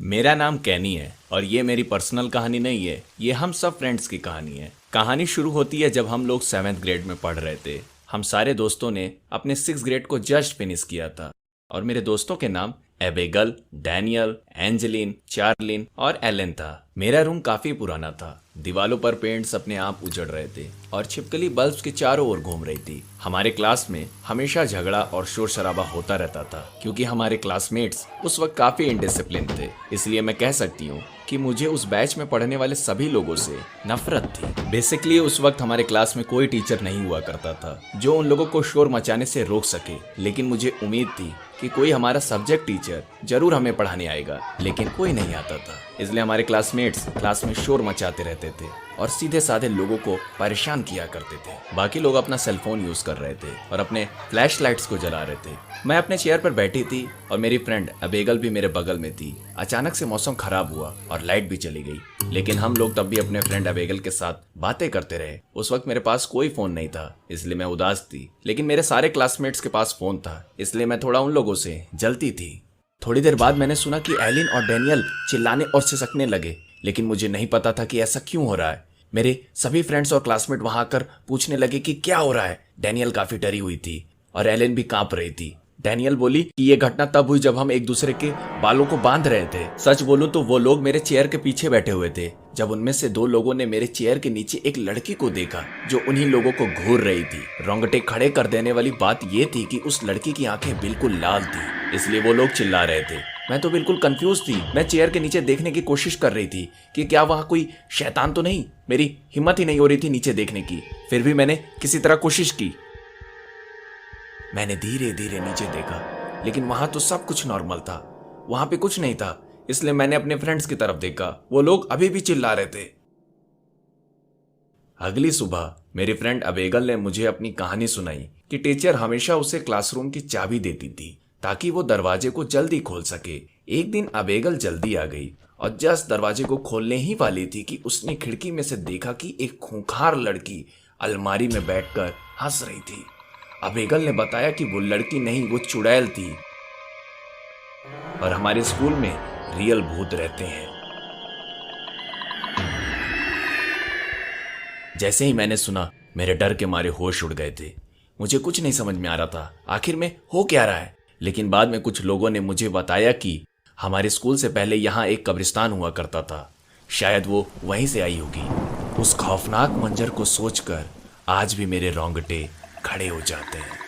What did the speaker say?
मेरा नाम कैनी है और ये मेरी पर्सनल कहानी नहीं है। ये हम सब फ्रेंड्स की कहानी है। कहानी शुरू होती है जब हम लोग 7th ग्रेड में पढ़ रहे थे। हम सारे दोस्तों ने अपने 6th ग्रेड को जस्ट फिनिश किया था और मेरे दोस्तों के नाम एबेगल, डैनियल, एंजेलिन, चार्लिन और एलन था। मेरा रूम काफी पुराना था। दीवालों पर पेंट्स अपने आप उजड़ रहे थे और छिपकली बल्ब्स के चारों ओर घूम रही थी। हमारे क्लास में हमेशा झगड़ा और शोर शराबा होता रहता था क्योंकि हमारे क्लासमेट्स उस वक्त काफी इनडिसिप्लिन थे। इसलिए मैं कह सकती हूँ कि मुझे उस बैच में पढ़ने वाले सभी लोगों से नफरत थी। बेसिकली उस वक्त हमारे क्लास में कोई टीचर नहीं हुआ करता था जो उन लोगों को शोर मचाने से रोक सके, लेकिन मुझे उम्मीद थी कि कोई हमारा सब्जेक्ट टीचर जरूर हमें पढ़ाने आएगा, लेकिन कोई नहीं आता था। इसलिए हमारे क्लासमेट्स क्लास में शोर मचाते रहते थे और सीधे साधे लोगों को परेशान किया करते थे। बाकी लोग अपना सेलफोन यूज कर रहे थे और अपने फ्लैश लाइट्स को जला रहे थे। मैं अपने चेयर पर बैठी थी और मेरी फ्रेंड अबेगल भी मेरे बगल में थी। अचानक से मौसम खराब हुआ और लाइट भी चली गई, लेकिन हम लोग तब भी अपने फ्रेंड अबेगल के साथ बातें करते रहे। उस वक्त मेरे पास कोई फोन नहीं था, इसलिए मैं उदास थी, लेकिन मेरे सारे क्लासमेट्स के पास फोन था, इसलिए मैं थोड़ा उन लोगों से जलती थी। थोड़ी देर बाद मैंने सुना कि एलिन और डैनियल चिल्लाने और सिसकने लगे, लेकिन मुझे नहीं पता था कि ऐसा क्यों हो रहा है। मेरे सभी फ्रेंड्स और क्लासमेट वहां आकर पूछने लगे कि क्या हो रहा है। डैनियल काफी डरी हुई थी और एलिन भी कांप रही थी। डैनियल बोली कि ये घटना तब हुई जब हम एक दूसरे के बालों को बांध रहे थे। सच बोलूं तो वो लोग मेरे चेयर के पीछे बैठे हुए थे जब उनमें से 2 लोगों ने मेरे चेयर के नीचे एक लड़की को देखा जो उन्हीं लोगों को घूर रही थी। रोंगटे खड़े कर देने वाली बात ये थी कि उस लड़की की आंखें बिल्कुल लाल थी, इसलिए वो लोग चिल्ला रहे थे। मैं तो बिल्कुल कंफ्यूज थी। मैं चेयर के नीचे देखने की कोशिश कर रही थी कि क्या वहां कोई शैतान तो नहीं। मेरी हिम्मत ही नहीं हो रही थी नीचे देखने की, फिर भी मैंने किसी तरह कोशिश की। मैंने धीरे धीरे नीचे देखा, लेकिन वहां तो सब कुछ नॉर्मल था, वहां पे कुछ नहीं था। इसलिए मैंने अपने फ्रेंड्स की तरफ देखा, वो लोग अभी भी चिल्ला रहे थे। अगली सुबह मेरी फ्रेंड अबेगल ने मुझे अपनी कहानी सुनाई कि टीचर हमेशा उसे क्लासरूम की चाबी देती थी ताकि वो दरवाजे को जल्दी खोल सके। एक दिन अबेगल जल्दी आ गई और जस्ट दरवाजे को खोलने ही वाली थी कि उसने खिड़की में से देखा कि एक खूंखार लड़की अलमारी में बैठकर हंस रही थी। अबेगल ने बताया कि वो लड़की नहीं, वो चुड़ैल थी और हमारे स्कूल में रियल भूत रहते हैं। जैसे ही मैंने सुना, मेरे डर के मारे होश उड़ गए थे। मुझे कुछ नहीं समझ में आ रहा था आखिर में हो क्या रहा है। लेकिन बाद में कुछ लोगों ने मुझे बताया कि हमारे स्कूल से पहले यहाँ एक कब्रिस्तान हुआ करता था, शायद वो वहीं से आई होगी। उस खौफनाक मंजर को सोचकर आज भी मेरे रोंगटे खड़े हो जाते हैं।